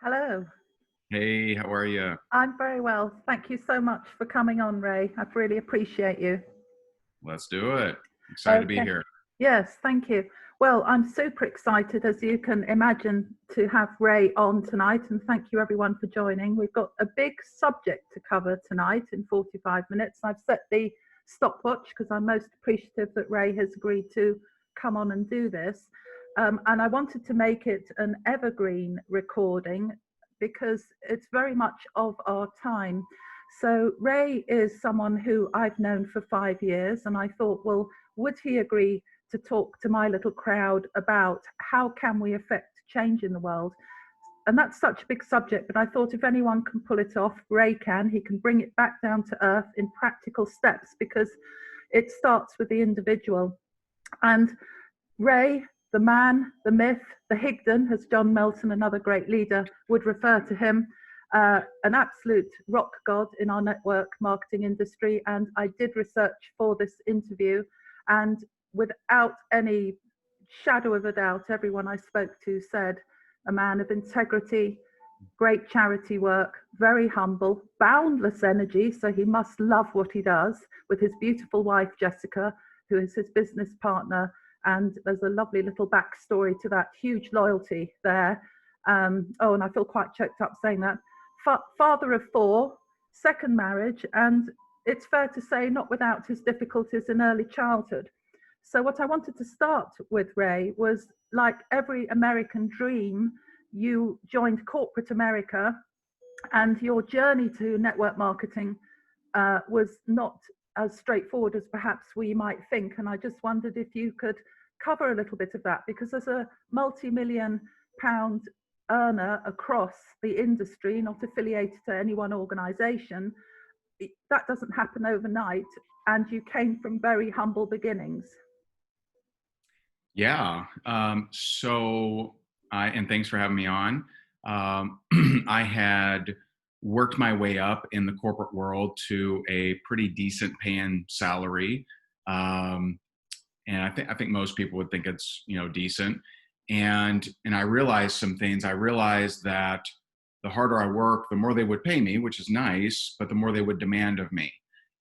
Hello. Hey, how are you? I'm very well. Thank you so much for coming on, Ray. I really appreciate you. Let's do it. Excited to be Okay. here. Yes, thank you. Well, I'm super excited, as you can imagine, to have Ray on tonight, and thank you everyone for joining. We've got a big subject to cover tonight in 45 minutes. I've set the stopwatch because I'm most appreciative that Ray has agreed to come on and do this. And I wanted to make it an evergreen recording because it's very much of our time. So Ray is someone who I've known for 5 years, and I thought, well, would he agree to talk to my little crowd about how can we affect change in the world? And that's such a big subject, but I thought if anyone can pull it off, Ray can. He can bring it back down to earth in practical steps because it starts with the individual. And Ray, the man, the myth, the Higdon, as John Melton, another great leader, would refer to him, an absolute rock god in our network marketing industry. And I did research for this interview, and without any shadow of a doubt, everyone I spoke to said a man of integrity, great charity work, very humble, boundless energy. So he must love what he does with his beautiful wife, Jessica, who is his business partner. And there's a lovely little backstory to that, huge loyalty there. And I feel quite choked up saying that. Father of four, second marriage, and it's fair to say not without his difficulties in early childhood. So what I wanted to start with, Ray, was like every American dream, you joined corporate America, and your journey to network marketing was not as straightforward as perhaps we might think. And I just wondered if you could cover a little bit of that, because as a multi-million pound earner across the industry, not affiliated to any one organization, that doesn't happen overnight. And you came from very humble beginnings. Yeah. And thanks for having me on. Um, I had worked my way up in the corporate world to a pretty decent paying salary. Um, and I think most people would think it's, decent. And I realized some things. I realized that the harder I work, the more they would pay me, which is nice, but the more they would demand of me.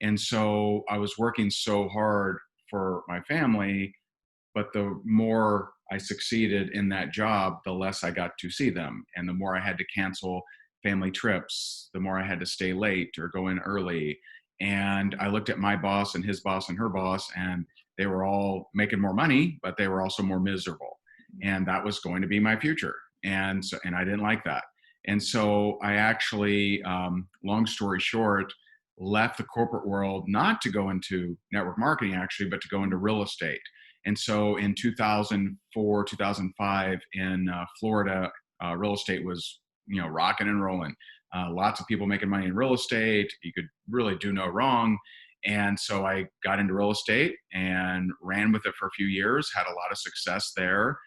And so I was working so hard for my family, but the more I succeeded in that job, the less I got to see them. And the more I had to cancel family trips, the more I had to stay late or go in early. And I looked at my boss and his boss and her boss, and they were all making more money, but they were also more miserable. And that was going to be my future. And I didn't like that. And so I actually, long story short, left the corporate world not to go into network marketing actually, but to go into real estate. And so in 2004, 2005 in Florida, real estate was, rocking and rolling. Lots of people making money in real estate. You could really do no wrong. And so I got into real estate and ran with it for a few years, had a lot of success there.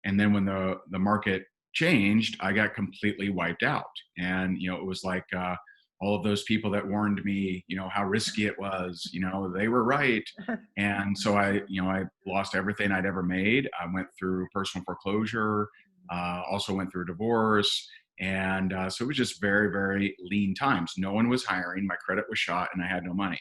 And then when the market changed, I got completely wiped out. And, it was like, all of those people that warned me, how risky it was, they were right. And so I lost everything I'd ever made. I went through personal foreclosure, also went through a divorce. And so it was just very, very lean times. No one was hiring. My credit was shot and I had no money.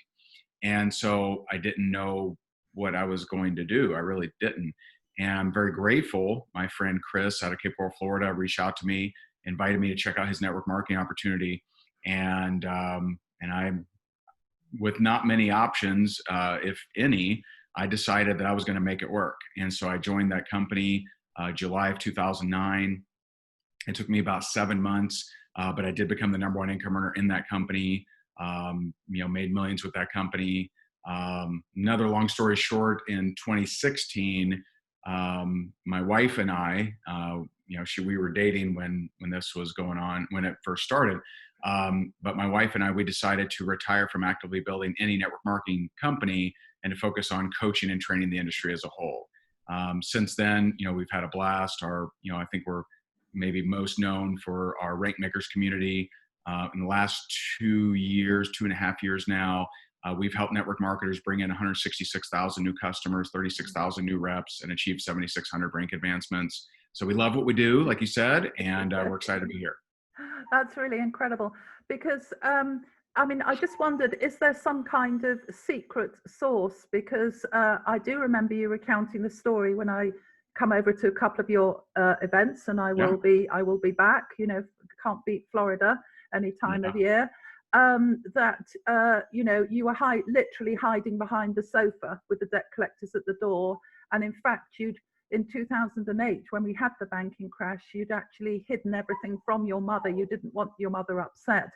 And so I didn't know what I was going to do. I really didn't. And I'm very grateful. My friend Chris out of Cape Coral, Florida, reached out to me, invited me to check out his network marketing opportunity. And I, with not many options, if any, I decided that I was going to make it work. And so I joined that company July of 2009. It took me about 7 months, but I did become the number one income earner in that company. Made millions with that company. Another long story short, in 2016, my wife and I, we were dating when this was going on, when it first started. But my wife and I, we decided to retire from actively building any network marketing company and to focus on coaching and training the industry as a whole. Since then, we've had a blast. I think we're maybe most known for our rank makers community. In the last 2 years, 2.5 years now, we've helped network marketers bring in 166,000 new customers, 36,000 new reps, and achieve 7,600 rank advancements. So we love what we do, like you said, and we're excited to be here. That's really incredible because I mean, I just wondered, is there some kind of secret source? Because I do remember you recounting the story when I come over to a couple of your events, and Yeah, I will be back. You know, can't beat Florida any time yeah, of year. That you know, you were literally hiding behind the sofa with the debt collectors at the door, and in fact, you'd in 2008, when we had the banking crash, you'd actually hidden everything from your mother. You didn't want your mother upset.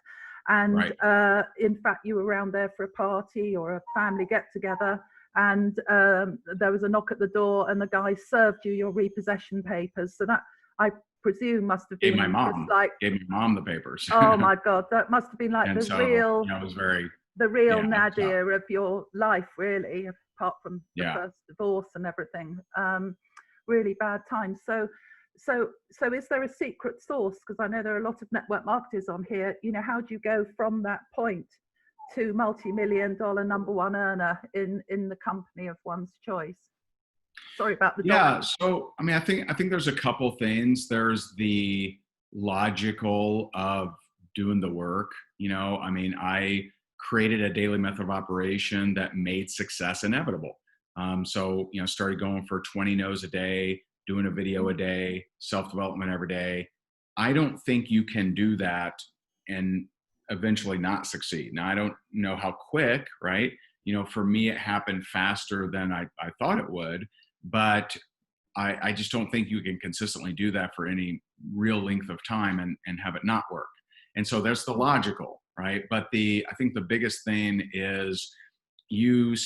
And right. in fact, you were around there for a party or a family get together. And there was a knock at the door, and the guy served you your repossession papers. So that, I presume, must have Gave been my just mom, like, gave my mom the papers. oh my God, that must have been like And so, you know, it was very, the real yeah, nadir of your life, really, apart from the yeah. first divorce and everything. Really bad times. So is there a secret source? Because I know there are a lot of network marketers on here. You know, how do you go from that point to multi-million-dollar number one earner in the company of one's choice? Sorry about the dog. Yeah. So, I mean, I think there's a couple things. There's the logical of doing the work. You know, I mean, I created a daily method of operation that made success inevitable. So, you know, started going for 20 no's a day, doing a video a day, self-development every day. I don't think you can do that and eventually not succeed. Now, I don't know how quick, right? You know, for me, it happened faster than I thought it would, but I just don't think you can consistently do that for any real length of time and have it not work. And so there's the logical, right? But I think the biggest thing is you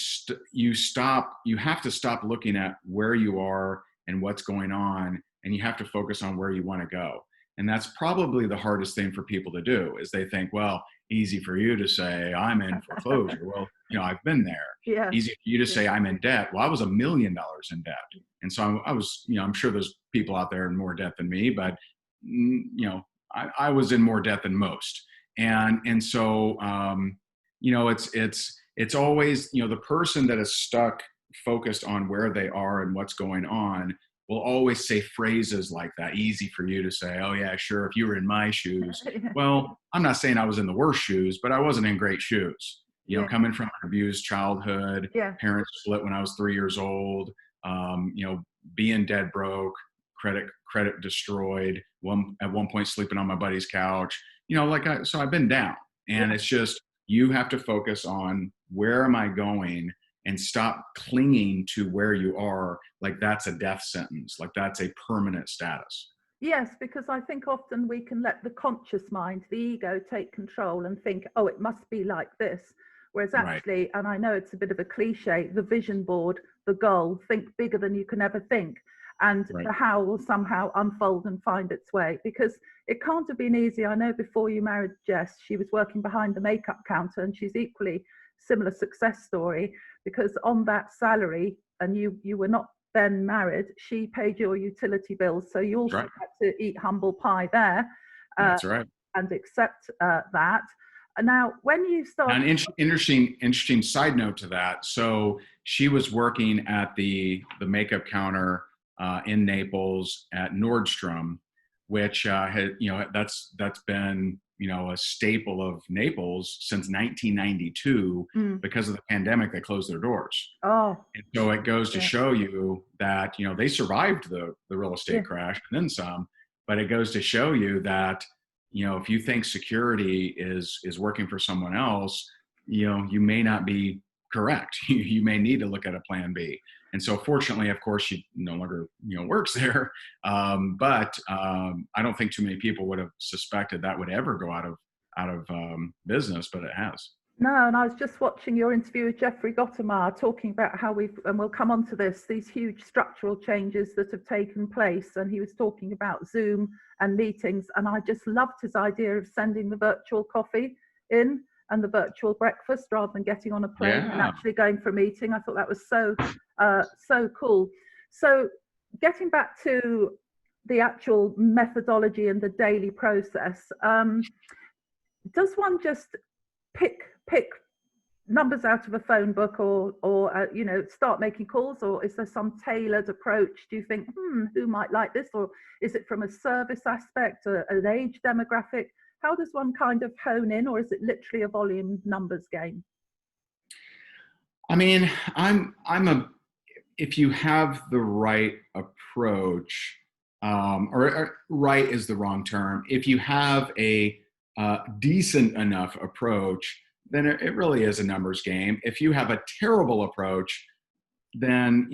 have to stop looking at where you are and what's going on, and you have to focus on where you want to go. And that's probably the hardest thing for people to do, is they think, well, easy for you to say I'm in foreclosure. Well, you know, I've been there. Yeah. Easy for you to Yeah. say I'm in debt. Well, I was $1 million in debt. And so I was, you know, I'm sure there's people out there in more debt than me, but you know, I was in more debt than most. And so, you know, it's always, you know, the person that is stuck focused on where they are and what's going on will always say phrases like that. Easy for you to say, oh yeah, sure, if you were in my shoes. Well, I'm not saying I was in the worst shoes, but I wasn't in great shoes. You know, Yeah. coming from an abused childhood, Yeah. parents split when I was 3 years old, you know, being dead broke, credit destroyed, at one point sleeping on my buddy's couch, you know, so I've been down, and Yeah. it's just, you have to focus on where am I going, and stop clinging to where you are like that's a death sentence, like that's a permanent status. Yes, because I think often we can let the conscious mind, the ego, take control and think, oh, it must be like this. Whereas Right, actually, and I know it's a bit of a cliche, the vision board, the goal, think bigger than you can ever think. And right, the how will somehow unfold and find its way, because it can't have been easy. I know before you married Jess, she was working behind the makeup counter, and she's equally similar success story, because on that salary, and you were not then married, she paid your utility bills. So you that's also right, had to eat humble pie there, uh, that's right. and accept that. And now, when you Now, start, an interesting side note to that. So she was working at the makeup counter in Naples at Nordstrom, which had, you know, that's been, you know, a staple of Naples since 1992. Because of the pandemic, they closed their doors. oh, And so it goes to yeah, show you that, you know, they survived the real yeah, estate crash and then some, but it goes to show you that, you know, if you think security is working for someone else, you know, you may not be correct. You may need to look at a plan B. And so fortunately, of course, she no longer, you know, works there. But I don't think too many people would have suspected that would ever go out of business, but it has. No, and I was just watching your interview with Jeffrey Gottemeyer talking about how and we'll come on to this, these huge structural changes that have taken place. And he was talking about Zoom and meetings. And I just loved his idea of sending the virtual coffee in and the virtual breakfast rather than getting on a plane and Yeah. actually going for a meeting. I thought that was so cool. So getting back to the actual methodology and the daily process, does one just pick numbers out of a phone book, or you know, start making calls, or is there some tailored approach? Do you think, who might like this, or is it from a service aspect, an age demographic? how does one kind of hone in, or is it literally a volume numbers game? I mean, if you have the right approach, or right is the wrong term. If you have a decent enough approach, then it really is a numbers game. If you have a terrible approach, then,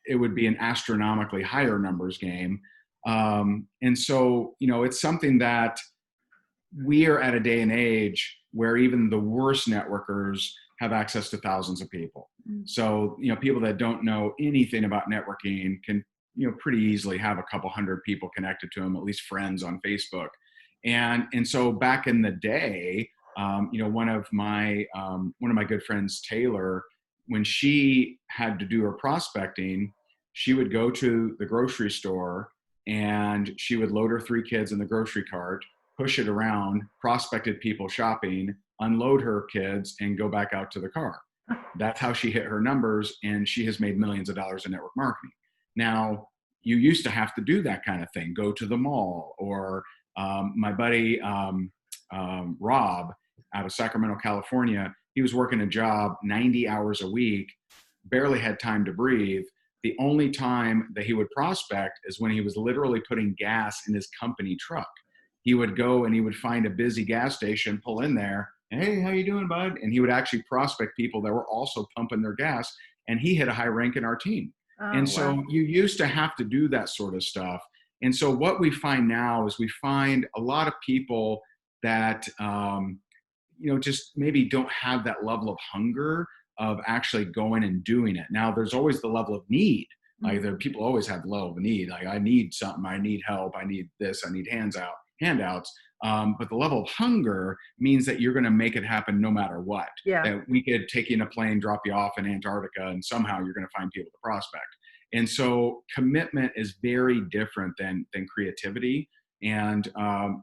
it would be an astronomically higher numbers game. And so, it's something that we are at a day and age where even the worst networkers have access to thousands of people. So, people that don't know anything about networking can, pretty easily have a couple hundred people connected to them, at least friends on Facebook. And so back in the day, one of my good friends, Taylor, when she had to do her prospecting, she would go to the grocery store and she would load her 3 kids in the grocery cart, push it around, prospected people shopping, unload her kids, and go back out to the car. That's how she hit her numbers, and she has made millions of dollars in network marketing. Now, you used to have to do that kind of thing, go to the mall, or my buddy Rob out of Sacramento, California, he was working a job 90 hours a week, barely had time to breathe. The only time that he would prospect is when he was literally putting gas in his company truck. He would go and he would find a busy gas station, pull in there, and, hey, how you doing, bud? And he would actually prospect people that were also pumping their gas, and he hit a high rank in our team. And so wow. You used to have to do that sort of stuff. And so what we find now is we find a lot of people that, just maybe don't have that level of hunger of actually going and doing it. Now, there's always the level of need. Like, people always have the level of need. Like, I need something, I need help, I need this, I need handouts. But the level of hunger means that you're going to make it happen no matter what. Yeah. That we could take you in a plane, drop you off in Antarctica, and somehow you're going to find people to prospect. And so commitment is very different than creativity. And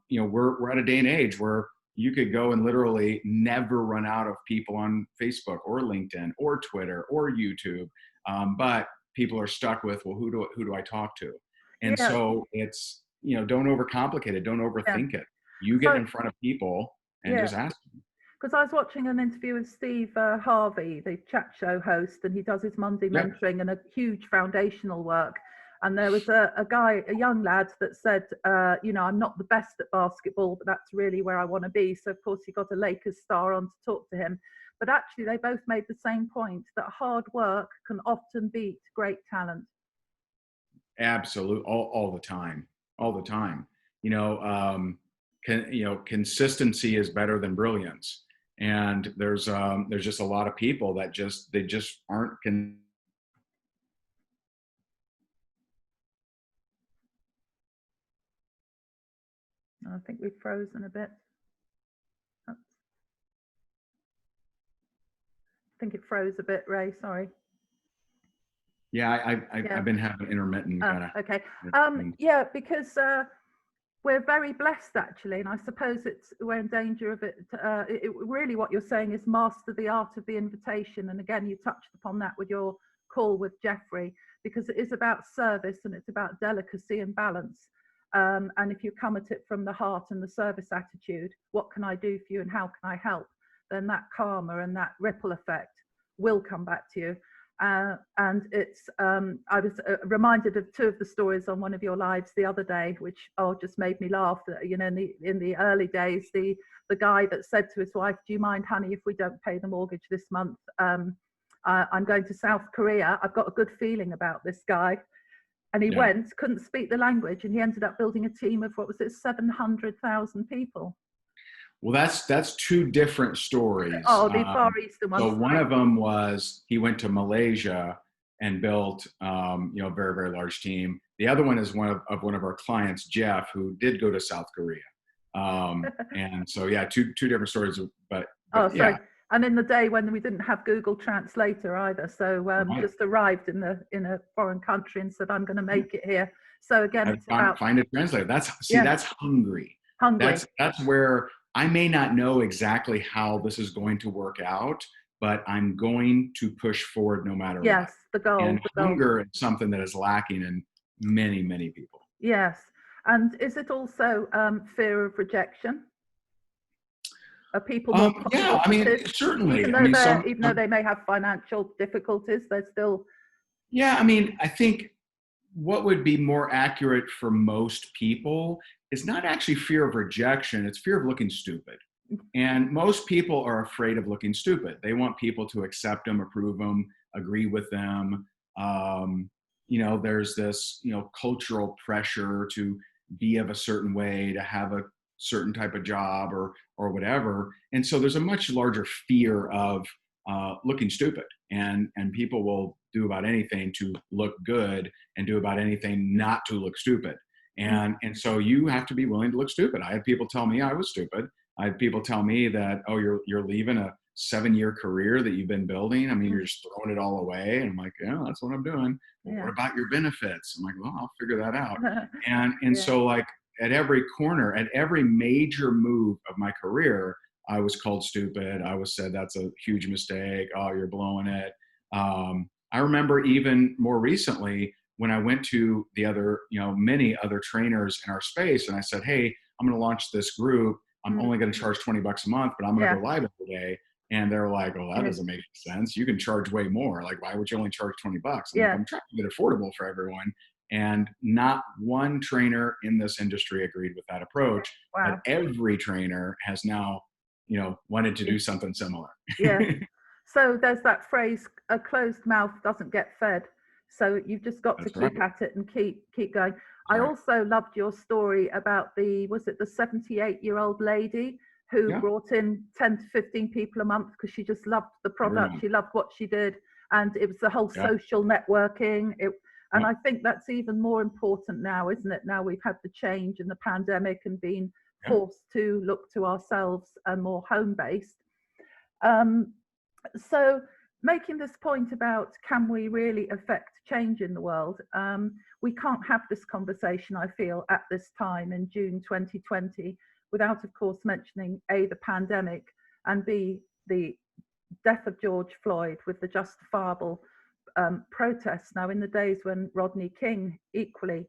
we're at a day and age where you could go and literally never run out of people on Facebook or LinkedIn or Twitter or YouTube, but people are stuck with, well, who do I talk to? And so it's, don't overcomplicate it, don't overthink it. You get in front of people and just ask them. Because I was watching an interview with Steve Harvey, the chat show host, and he does his Monday mentoring and a huge foundational work. And there was a young lad that said, I'm not the best at basketball, but that's really where I want to be. So, of course, he got a Lakers star on to talk to him. But actually, they both made the same point, that hard work can often beat great talent. Absolutely. All the time. Consistency is better than brilliance. And there's just a lot of people that just aren't I think we've frozen a bit. I think it froze a bit, Ray, sorry. Yeah, I've been having intermittent kind of. Okay. Because we're very blessed, actually, and I suppose we're in danger of it. Really, what you're saying is master the art of the invitation. And again, you touched upon that with your call with Jeffrey, because it is about service and it's about delicacy and balance. And if you come at it from the heart and the service attitude, what can I do for you and how can I help? Then that karma and that ripple effect will come back to you. And it's, I was reminded of 2 of the stories on one of your lives the other day, which just made me laugh. In the early days, the guy that said to his wife, "Do you mind, honey, if we don't pay the mortgage this month? I'm going to South Korea. I've got a good feeling about this guy." And he went, couldn't speak the language, and he ended up building a team of, 700,000 people. Well, that's 2 different stories. Oh, the Far Eastern one. So one of them was he went to Malaysia and built, a very, very large team. The other one is one of our clients, Jeff, who did go to South Korea. And so, 2 different stories. But sorry. And in the day when we didn't have Google Translator either, so just arrived in a foreign country and said, "I'm going to make it here." So again, it's about find a translator. That's hungry. That's where I may not know exactly how this is going to work out, but I'm going to push forward no matter what. Yes, the goal. And hunger is something that is lacking in many, many people. Yes. And is it also fear of rejection? Are people more Yeah, I mean, positive? certainly. Even I though mean, even though they may have financial difficulties, they're still. yeah, I mean, I think what would be more accurate for most people is not actually fear of rejection, it's fear of looking stupid. And most people are afraid of looking stupid. They want people to accept them, approve them, agree with them. There's this, cultural pressure to be of a certain way, to have a certain type of job or whatever. And so there's a much larger fear of looking stupid, and people will do about anything to look good and do about anything not to look stupid. And so you have to be willing to look stupid. I had people tell me I was stupid. I had people tell me that, oh, you're leaving a 7-year career that you've been building. I mean, you're just throwing it all away. And I'm like, yeah, that's what I'm doing. Well, what about your benefits? I'm like, well, I'll figure that out. And so, like, at every corner, at every major move of my career, I was called stupid. I was said, that's a huge mistake. Oh, you're blowing it. I remember even more recently when I went to the other, many other trainers in our space, and I said, hey, I'm going to launch this group. I'm only going to charge $20 a month, but I'm going to go live every day. And they're like, oh, that doesn't make sense. You can charge way more. Like, why would you only charge $20? I'm like, I'm trying to get affordable for everyone. And not one trainer in this industry agreed with that approach. Wow. But every trainer has now, wanted to do something similar. Yeah. So there's that phrase, a closed mouth doesn't get fed. So you've just got to keep at it and keep going. I also loved your story about was it the 78-year-old lady who brought in 10 to 15 people a month because she just loved the product. She loved what she did. And it was the whole social networking. And I think that's even more important now, isn't it? Now we've had the change in the pandemic and been forced to look to ourselves and more home-based. So making this point about, can we really affect change in the world? We can't have this conversation, I feel, at this time in June 2020 without, of course, mentioning A, the pandemic, and B, the death of George Floyd with the justifiable protests. Now, in the days when Rodney King equally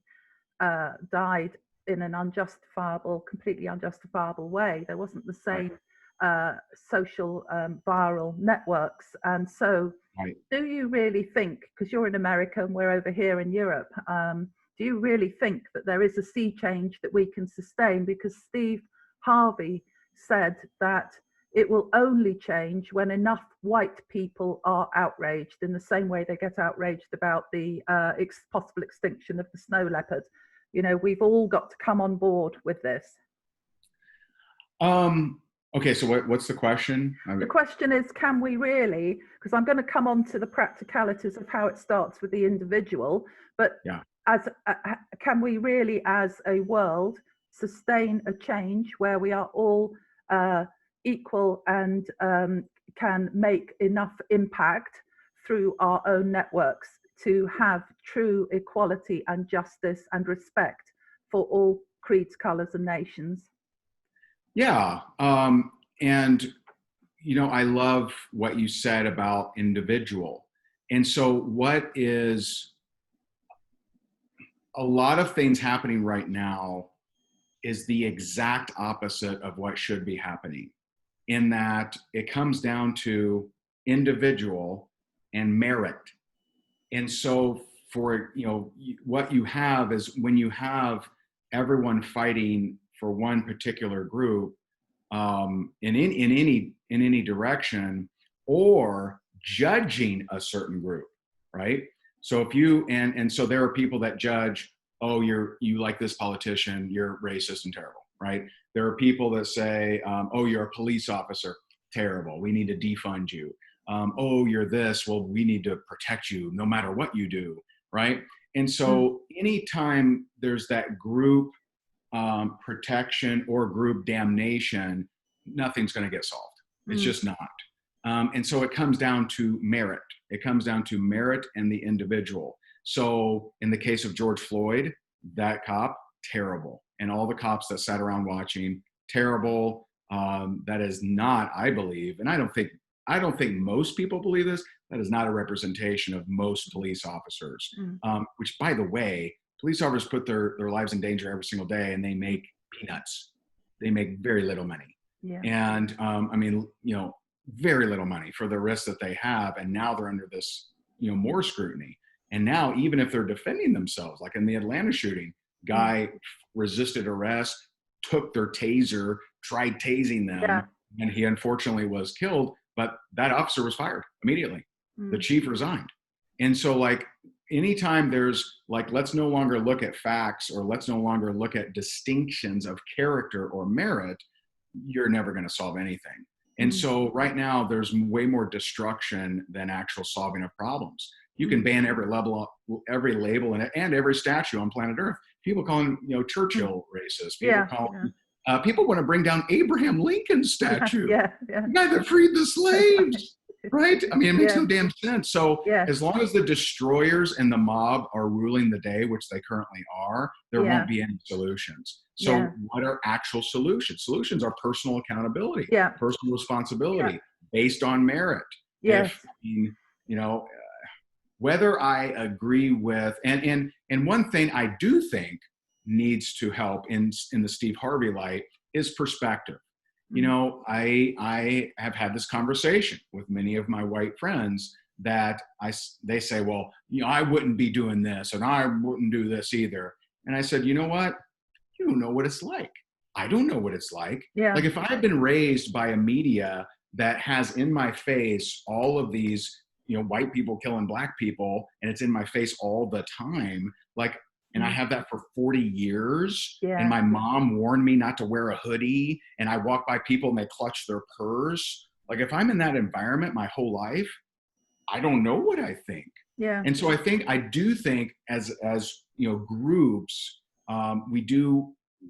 died in an completely unjustifiable way, there wasn't the same social viral networks. And so do you really think, because you're in America and we're over here in Europe, do you really think that there is a sea change that we can sustain? Because Steve Harvey said that it will only change when enough white people are outraged in the same way they get outraged about the possible extinction of the snow leopard. We've all got to come on board with this. Okay, so what's the question? The question is, can we really, because I'm going to come on to the practicalities of how it starts with the individual, but can we really as a world sustain a change where we are all equal and can make enough impact through our own networks to have true equality and justice and respect for all creeds, colors, and nations? Yeah. And, I love what you said about individual. And so what is a lot of things happening right now is the exact opposite of what should be happening, in that it comes down to individual and merit. And so for, what you have is when you have everyone fighting for one particular group, in any direction, or judging a certain group, right? So if you and so there are people that judge, oh, you like this politician, you're racist and terrible, right? There are people that say, oh, you're a police officer, terrible, we need to defund you. Oh, you're this, well, we need to protect you no matter what you do, right? And so anytime there's that group protection or group damnation, nothing's going to get solved. It's just not. And so it comes down to merit. It comes down to merit and the individual. So in the case of George Floyd, that cop, terrible. And all the cops that sat around watching, terrible. That is not, I believe, and I don't think most people believe this, that is not a representation of most police officers, which, by the way, police officers put their lives in danger every single day, and they make peanuts. They make very little money. Yeah. And I mean, very little money for the risks that they have. And now they're under this, more scrutiny. And now, even if they're defending themselves, like in the Atlanta shooting, guy resisted arrest, took their taser, tried tasing them, and he unfortunately was killed. But that officer was fired immediately. The chief resigned. And so, like, anytime there's like, let's no longer look at facts, or let's no longer look at distinctions of character or merit, you're never going to solve anything. And so right now there's way more destruction than actual solving of problems. You can ban every label and every statue on planet Earth. People calling, Churchill racist. People want to bring down Abraham Lincoln's statue. The guy that freed the slaves. Right? I mean, it makes no damn sense. So as long as the destroyers and the mob are ruling the day, which they currently are, there won't be any solutions. So what are actual solutions? Solutions are personal accountability, personal responsibility based on merit. Whether I agree with, and one thing I do think needs to help in the Steve Harvey light is perspective. I have had this conversation with many of my white friends that they say, well, I wouldn't be doing this, and I wouldn't do this either. And I said, you know what? You don't know what it's like. I don't know what it's like. Like, if I've been raised by a media that has in my face all of these, white people killing black people, and it's in my face all the time, like, and I have that for 40 years. And my mom warned me not to wear a hoodie. And I walk by people and they clutch their purse. Like, if I'm in that environment my whole life, I don't know what I think. And so I do think as groups,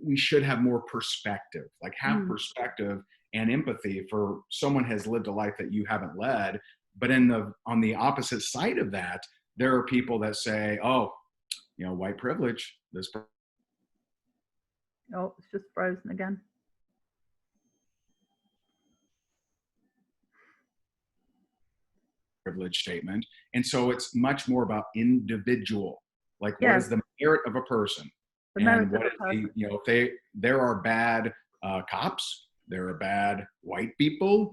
we should have more perspective, like have perspective and empathy for someone has lived a life that you haven't led. But on the opposite side of that, there are people that say, oh, white privilege. It's just frozen again. Privilege statement. And so it's much more about individual. Like, what is the merit of a person? And what if there are bad cops, there are bad white people,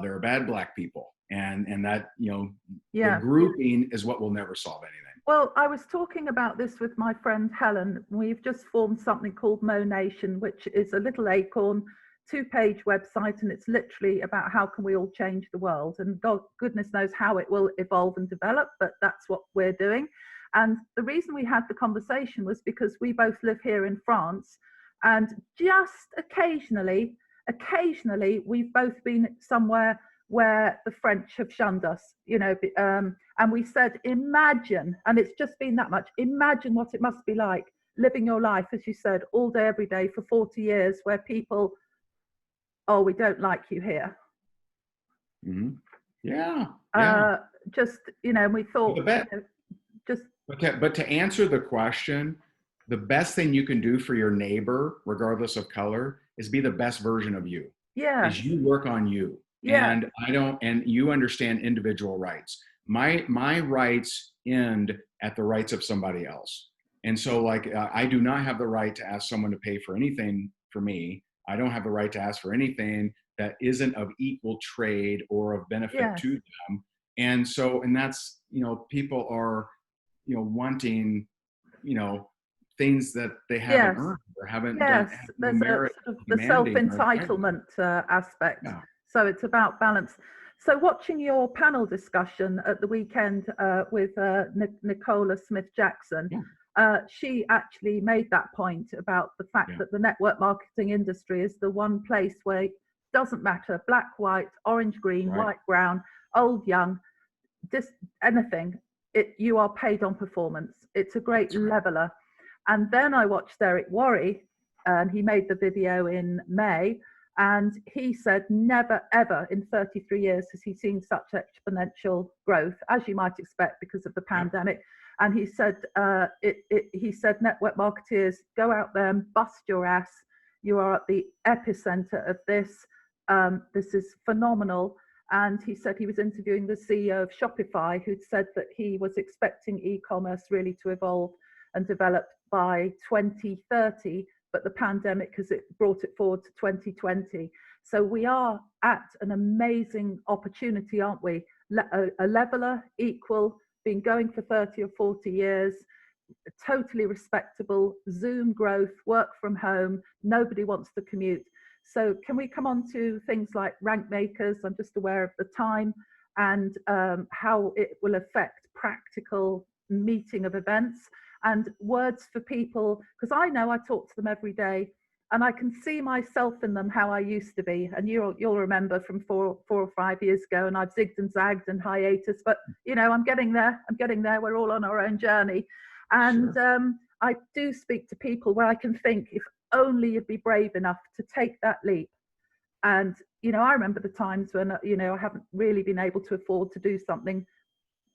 there are bad black people. And that, the grouping is what will never solve anything. Well, I was talking about this with my friend Helen. We've just formed something called Mo Nation, which is a little acorn 2-page website, and it's literally about how can we all change the world. And goodness knows how it will evolve and develop, but that's what we're doing. And the reason we had the conversation was because we both live here in France, and just occasionally we've both been somewhere where the French have shunned us, and we said, imagine, and it's just been that much, imagine what it must be like living your life, as you said, all day, every day for 40 years, where people, oh, we don't like you here. Just, we thought, But to answer the question, the best thing you can do for your neighbor, regardless of color, is be the best version of you. Is you work on you. And and you understand individual rights. My rights end at the rights of somebody else. And so, like, I do not have the right to ask someone to pay for anything for me. I don't have the right to ask for anything that isn't of equal trade or of benefit to them. And so, and that's, people are, wanting, things that they haven't earned or haven't done. There's sort of the self-entitlement aspect. So it's about balance. So watching your panel discussion at the weekend with Nicola Smith-Jackson, she actually made that point about the fact that the network marketing industry is the one place where it doesn't matter, black, white, orange, green, white, brown, old, young, just anything, you are paid on performance. It's a great leveler. And then I watched Eric Worre, and he made the video in May, and he said never ever in 33 years has he seen such exponential growth, as you might expect because of the pandemic. And he said network marketeers, go out there and bust your ass. You are at the epicenter of this. This is phenomenal. And he said he was interviewing the CEO of Shopify, who'd said that he was expecting e-commerce really to evolve and developed by 2030, but the pandemic has brought it forward to 2020. So we are at an amazing opportunity, aren't we? A leveler, equal, been going for 30 or 40 years, totally respectable, Zoom growth, work from home, nobody wants to commute. So can we come on to things like rank makers? I'm just aware of the time, and how it will affect practical meeting of events and words for people, because I know I talk to them every day and I can see myself in them, how I used to be. And you'll remember from four or 5 years ago, and I've zigged and zagged and hiatus, but you know, I'm getting there. We're all on our own journey. And sure. I do speak to people where I can think, if only you'd be brave enough to take that leap. And, you know, I remember the times when, you know, I haven't really been able to afford to do something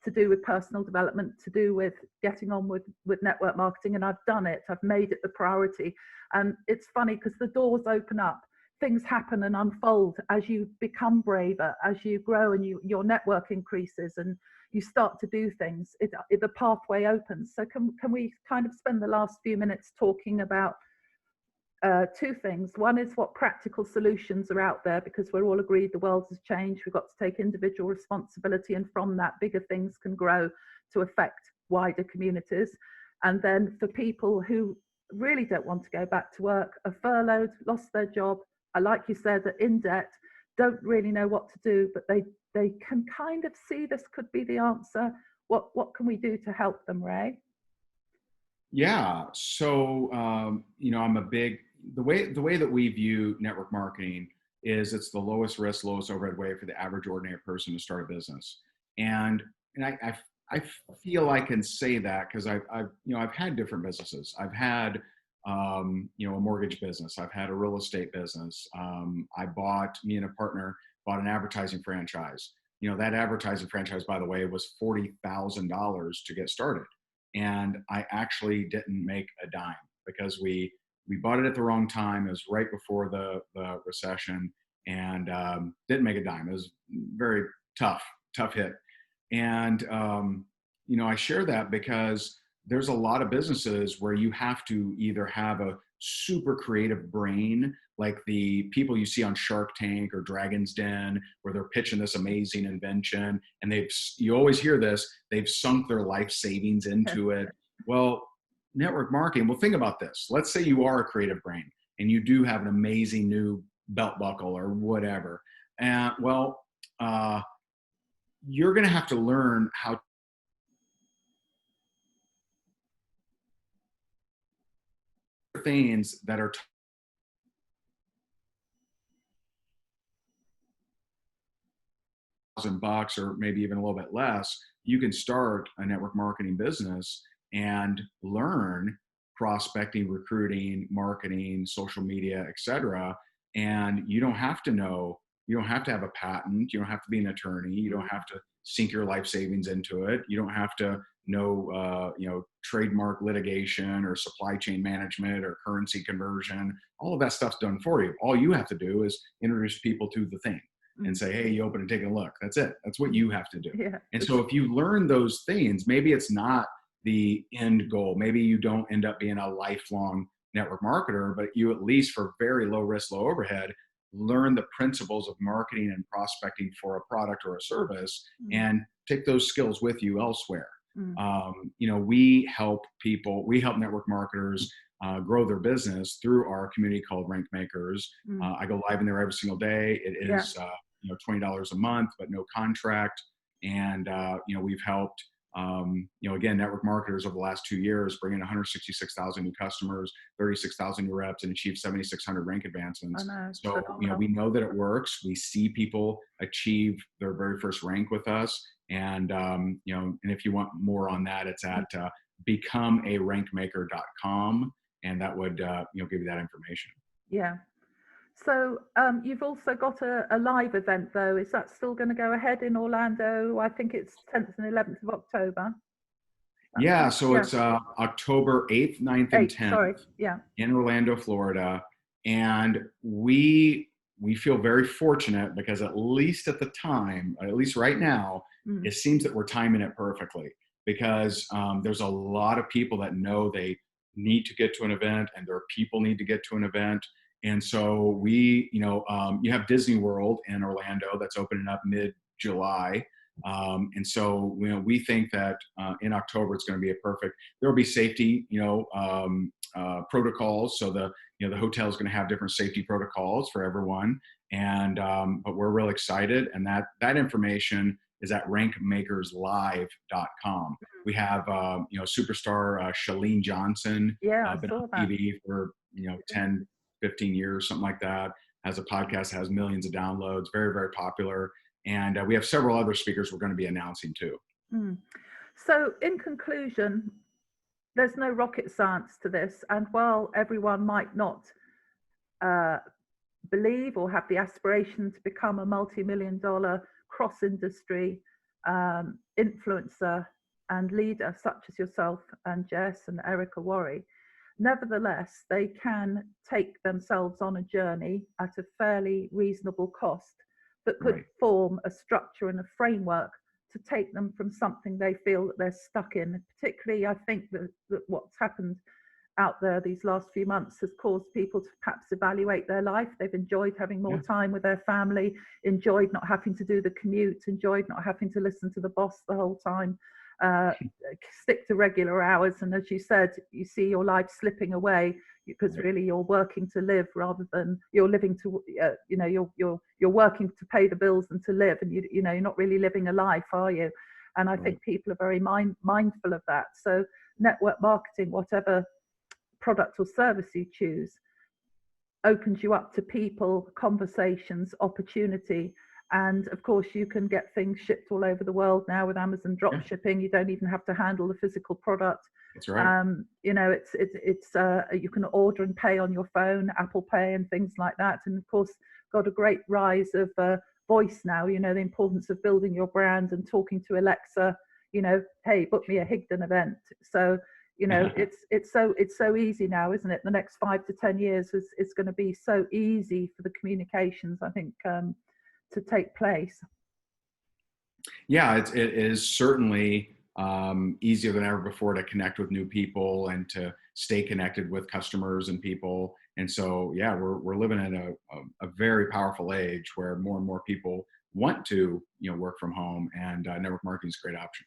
to do with personal development, to do with getting on with network marketing. And I've done it. I've made it the priority. And it's funny because the doors open up, things happen and unfold as you become braver, as you grow and your network increases and you start to do things, the pathway opens. So can we kind of spend the last few minutes talking about two things? One is what practical solutions are out there, because we're all agreed the world has changed. We've got to take individual responsibility, and from that, bigger things can grow to affect wider communities. And then for people who really don't want to go back to work, are furloughed, lost their job, like you said, are in debt, don't really know what to do, but they can kind of see this could be the answer. What can we do to help them, Ray? Yeah. So, you know, the way that we view network marketing is it's the lowest risk, lowest overhead way for the average ordinary person to start a business. And I feel I can say that because I've had different businesses. I've had, you know, a mortgage business. I've had a real estate business. Me and a partner bought an advertising franchise. You know, that advertising franchise, by the way, was $40,000 to get started. And I actually didn't make a dime because we bought it at the wrong time. It was right before the recession, and didn't make a dime. It was very tough hit. And you know, I share that because there's a lot of businesses where you have to either have a super creative brain, like the people you see on Shark Tank or Dragon's Den, where they're pitching this amazing invention, and you always hear this, they've sunk their life savings into it. Well, network marketing, well, think about this. Let's say you are a creative brain and you do have an amazing new belt buckle or whatever. And you're going to have to learn how things that are $1,000 or maybe even a little bit less, you can start a network marketing business and learn prospecting, recruiting, marketing, social media, etc. And you don't have to have a patent. You don't have to be an attorney. You don't have to sink your life savings into it. You don't have to know, trademark litigation or supply chain management or currency conversion. All of that stuff's done for you. All you have to do is introduce people to the thing and say, hey, you open and take a look. That's it. That's what you have to do. Yeah. And so if you learn those things, maybe it's not the end goal. Maybe you don't end up being a lifelong network marketer, but you at least, for very low risk, low overhead, learn the principles of marketing and prospecting for a product or a service and take those skills with you elsewhere. We help network marketers grow their business through our community called Rank Makers. I go live in there every single day. It is $20 a month, but no contract. And we've helped again, network marketers over the last 2 years bring in 166,000 new customers, 36,000 new reps, and achieve 7,600 rank advancements. So we know that it works. We see people achieve their very first rank with us. And and if you want more on that, it's at becomearankmaker.com, and that would give you that information. Yeah. So you've also got a live event, though. Is that still going to go ahead in Orlando? I think it's 10th and 11th of October. Yeah, so it's October 8th, 9th, and 10th in Orlando, Florida. And we feel very fortunate because at least at the time, at least right now, it seems that we're timing it perfectly. because there's a lot of people that know they need to get to an event, and their people need to get to an event. And so we, you have Disney World in Orlando that's opening up mid-July. And so, we think that in October it's going to be a perfect. There will be safety, protocols. So the hotel is going to have different safety protocols for everyone. And but we're real excited, and that information is at rankmakerslive.com. We have superstar Shalene Johnson, Yeah, I been saw on that. TV for 10, 15 years, something like that. Has a podcast, has millions of downloads, very, very popular. And we have several other speakers we're going to be announcing too. So in conclusion, there's no rocket science to this. And while everyone might not believe or have the aspiration to become a multi-million-dollar cross-industry influencer and leader, such as yourself and Jess and Erica Worry, nevertheless, they can take themselves on a journey at a fairly reasonable cost that could form a structure and a framework to take them from something they feel that they're stuck in. Particularly, I think that what's happened out there these last few months has caused people to perhaps evaluate their life. They've enjoyed having more time with their family, enjoyed not having to do the commute, enjoyed not having to listen to the boss the whole time, stick to regular hours. And as you said, you see your life slipping away because really you're working to live rather than you're living to, you're working to pay the bills and to live, and you're not really living a life, are you? And I think people are very mindful of that. So network marketing, whatever product or service you choose, opens you up to people, conversations, opportunity. And of course, you can get things shipped all over the world now with Amazon drop shipping. You don't even have to handle the physical product. That's right. It's you can order and pay on your phone, Apple Pay and things like that. And of course, got a great rise of voice now. The importance of building your brand and talking to Alexa. Hey, book me a Higdon event. So it's so easy now, isn't it? The next 5 to 10 years is going to be so easy for the communications, I think, to take place. Yeah, it is certainly easier than ever before to connect with new people and to stay connected with customers and people. And so, yeah, we're living in a very powerful age where more and more people want to work from home, and network marketing is a great option.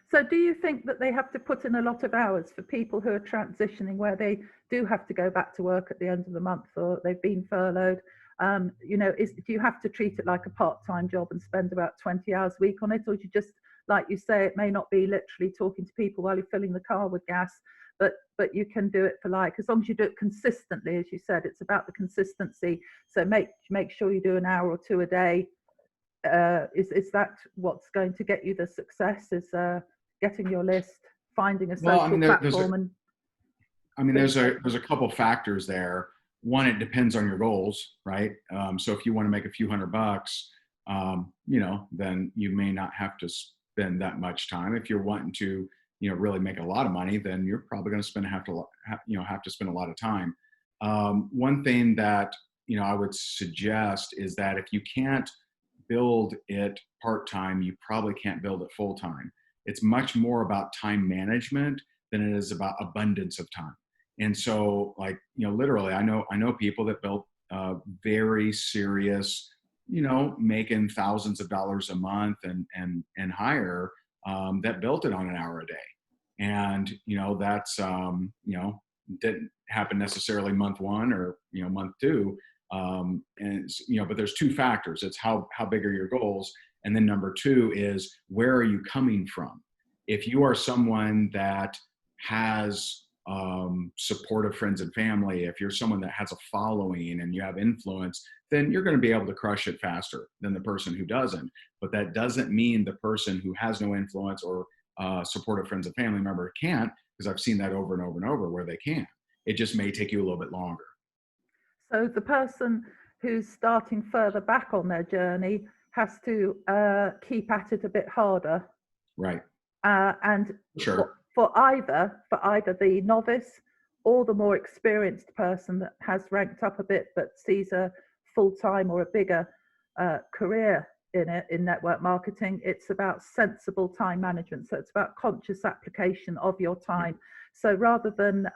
So do you think that they have to put in a lot of hours for people who are transitioning, where they do have to go back to work at the end of the month, or they've been furloughed? Do you have to treat it like a part-time job and spend about 20 hours a week on it? Or do you just, like you say, it may not be literally talking to people while you're filling the car with gas, but you can do it for as long as you do it consistently, as you said, it's about the consistency. So make sure you do an hour or two a day. Is that what's going to get you the success? Is getting your list, finding a social platform? There's a couple factors there. One, it depends on your goals, right? So if you want to make a few $100, then you may not have to spend that much time. If you're wanting to, really make a lot of money, then you're probably going to have to spend a lot of time. One thing that I would suggest is that if you can't build it part-time, you probably can't build it full-time. It's much more about time management than it is about abundance of time. And so, literally, I know people that built very serious, making thousands of dollars a month and higher, that built it on an hour a day. And that's didn't happen necessarily month one or month two. But there's two factors. It's how big are your goals, and then number two is, where are you coming from? If you are someone that has supportive friends and family, if you're someone that has a following and you have influence, then you're going to be able to crush it faster than the person who doesn't. But that doesn't mean the person who has no influence or supportive friends and family member can't, because I've seen that over and over and over where they can. It just may take you a little bit longer. So the person who's starting further back on their journey has to keep at it a bit harder. Right. And sure. For either the novice or the more experienced person that has ranked up a bit but sees a full-time or a bigger career in network marketing. It's about sensible time management. So it's about conscious application of your time. So rather than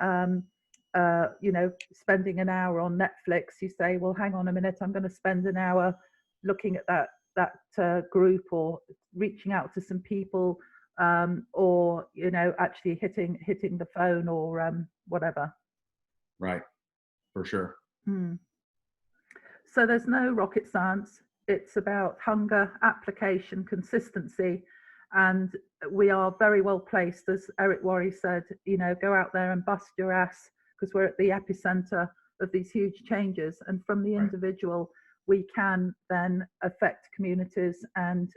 spending an hour on Netflix, you say, well, hang on a minute, I'm going to spend an hour looking at that group, or reaching out to some people, or actually hitting the phone, or whatever. Right, for sure. So there's no rocket science. It's about hunger, application, consistency, and we are very well placed, as Eric Worre said, go out there and bust your ass, because we're at the epicenter of these huge changes. And from the individual, we can then affect communities and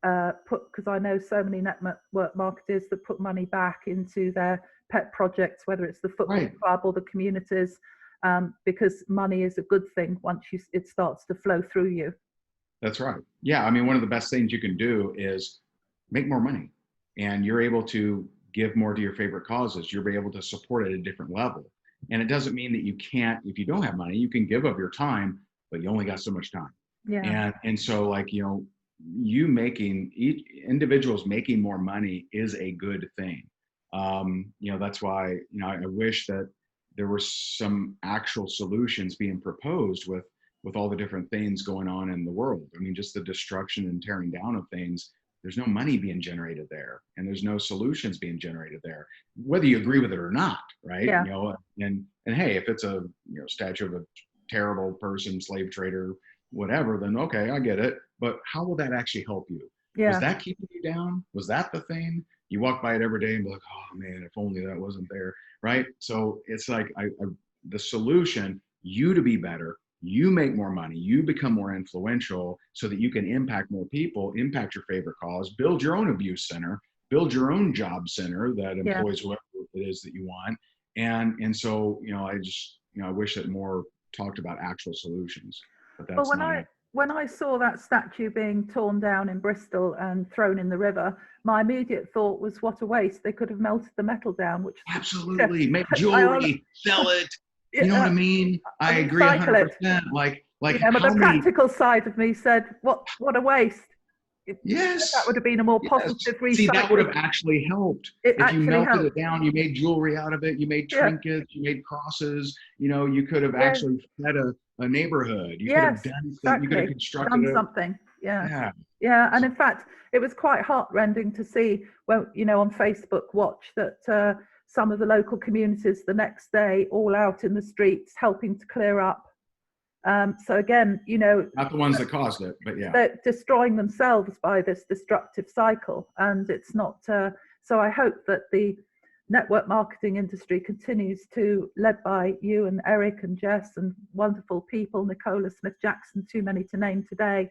because I know so many network marketers that put money back into their pet projects, whether it's the football club or the communities, because money is a good thing once it starts to flow through you. That's right. Yeah, I mean, one of the best things you can do is make more money, and you're able to give more to your favorite causes. You'll be able to support at a different level. And it doesn't mean that you can't, if you don't have money, you can give of your time, but you only got so much time. Yeah. And so, like, individuals making more money is a good thing. That's why, I wish that there were some actual solutions being proposed with all the different things going on in the world. I mean, just the destruction and tearing down of things. There's no money being generated there, and there's no solutions being generated there, whether you agree with it or not, right? Yeah. And hey, if it's a statue of a terrible person, slave trader, whatever, then okay, I get it. But how will that actually help you? Yeah. Was that keeping you down? Was that the thing? You walk by it every day and be like, oh man, if only that wasn't there, right? So it's like the solution, you to be better, you make more money, you become more influential so that you can impact more people, impact your favorite cause, build your own abuse center, build your own job center that employs whoever it is that you want. And so, I wish that more talked about actual solutions, but that's when I saw that statue being torn down in Bristol and thrown in the river, my immediate thought was, what a waste. They could have melted the metal down, which absolutely make jewelry, sell it. You know what I mean? I agree 100%. Like the practical side of me said, what a waste. Yes, that would have been a more positive recycling. See, that would have actually helped. If you melted it down, you made jewelry out of it, you made trinkets, you made crosses. You could have actually fed a neighborhood. You could have done something. You could have constructed something. Yeah. And in fact, it was quite heartrending to see, well, on Facebook Watch, that some of the local communities the next day all out in the streets helping to clear up. So again, not the ones that caused it, but they're destroying themselves by this destructive cycle. And it's not, so I hope that the network marketing industry continues to, led by you and Eric and Jess and wonderful people, Nicola Smith-Jackson, too many to name today,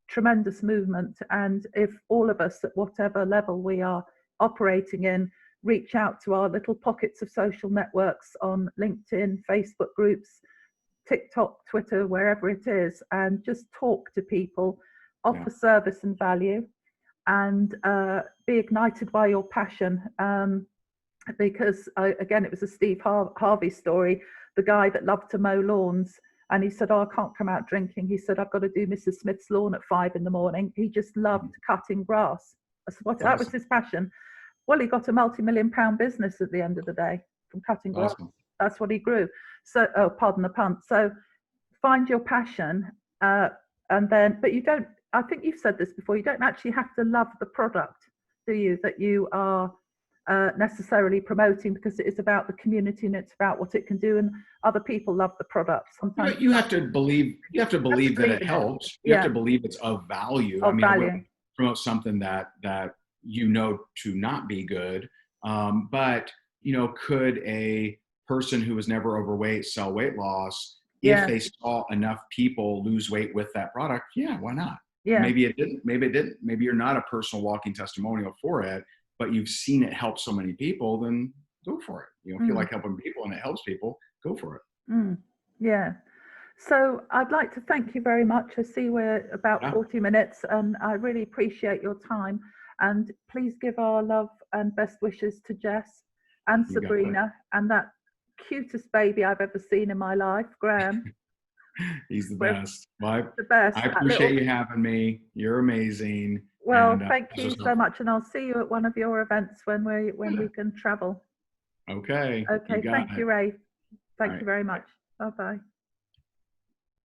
tremendous movement. And if all of us at whatever level we are operating in, reach out to our little pockets of social networks on LinkedIn, Facebook groups, TikTok, Twitter, wherever it is, and just talk to people, offer service and value, and be ignited by your passion. Because again, it was a Steve Harvey story, the guy that loved to mow lawns, and he said, I can't come out drinking. He said, I've got to do Mrs. Smith's lawn at 5 a.m. He just loved cutting grass. That was his passion. Well, he got a multi-million-pound business at the end of the day from cutting grass. That's what he grew. So, pardon the pun. So find your passion, and then, but you don't, I think you've said this before, you don't actually have to love the product, do you, that you are necessarily promoting, because it is about the community and it's about what it can do, and other people love the product. Sometimes you have to believe that it helps. You have to believe it's of value. I wouldn't promote something that to not be good. But could a person who was never overweight sell weight loss if they saw enough people lose weight with that product? Yeah, why not? Maybe it didn't. Maybe you're not a personal walking testimonial for it, but you've seen it help so many people, then go for it. If you like helping people and it helps people, go for it. Yeah. So I'd like to thank you very much. I see we're about 40 minutes, and I really appreciate your time. And please give our love and best wishes to Jess and Sabrina and that cutest baby I've ever seen in my life, Graham. He's the We're best. Well, the best. I That little. appreciate you having me. You're amazing. Well, And thank this you was so much, and I'll see you at one of your events when yeah. we can travel. Okay. You Okay, got thank it. you, Ray. All Thank you right. very much. Bye bye.